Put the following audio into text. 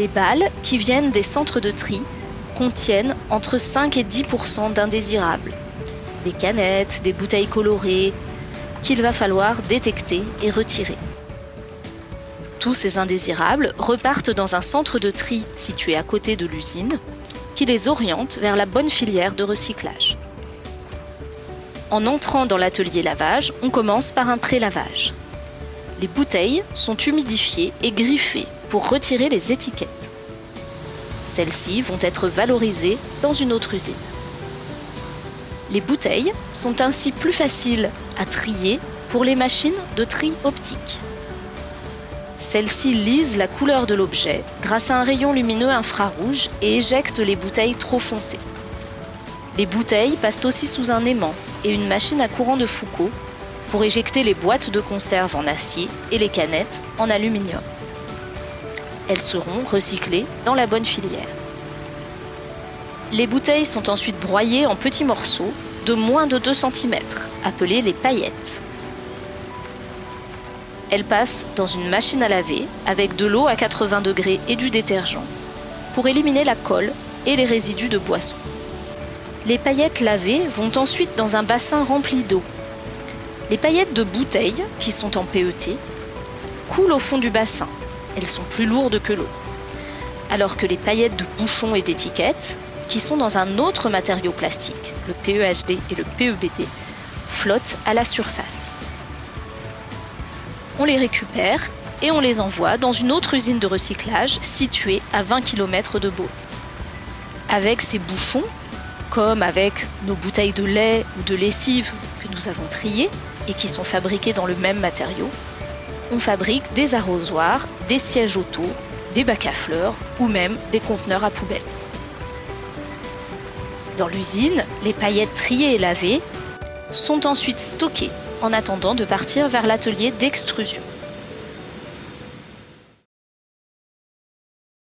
Les balles qui viennent des centres de tri contiennent entre 5 et 10% d'indésirables. Des canettes, des bouteilles colorées, qu'il va falloir détecter et retirer. Tous ces indésirables repartent dans un centre de tri situé à côté de l'usine, qui les oriente vers la bonne filière de recyclage. En entrant dans l'atelier lavage, on commence par un pré-lavage. Les bouteilles sont humidifiées et griffées pour retirer les étiquettes. Celles-ci vont être valorisées dans une autre usine. Les bouteilles sont ainsi plus faciles à trier pour les machines de tri optique. Celles-ci lisent la couleur de l'objet grâce à un rayon lumineux infrarouge et éjectent les bouteilles trop foncées. Les bouteilles passent aussi sous un aimant et une machine à courant de Foucault pour éjecter les boîtes de conserve en acier et les canettes en aluminium. Elles seront recyclées dans la bonne filière. Les bouteilles sont ensuite broyées en petits morceaux de moins de 2 cm, appelés les paillettes. Elles passent dans une machine à laver avec de l'eau à 80 degrés et du détergent pour éliminer la colle et les résidus de boisson. Les paillettes lavées vont ensuite dans un bassin rempli d'eau. Les paillettes de bouteilles, qui sont en PET, coulent au fond du bassin. Elles sont plus lourdes que l'eau. Alors que les paillettes de bouchons et d'étiquettes, qui sont dans un autre matériau plastique, le PEHD et le PEBD, flottent à la surface. On les récupère et on les envoie dans une autre usine de recyclage située à 20 km de Beaune. Avec ces bouchons, comme avec nos bouteilles de lait ou de lessive que nous avons triées et qui sont fabriquées dans le même matériau, on fabrique des arrosoirs, des sièges auto, des bacs à fleurs ou même des conteneurs à poubelles. Dans l'usine, les paillettes triées et lavées sont ensuite stockées en attendant de partir vers l'atelier d'extrusion.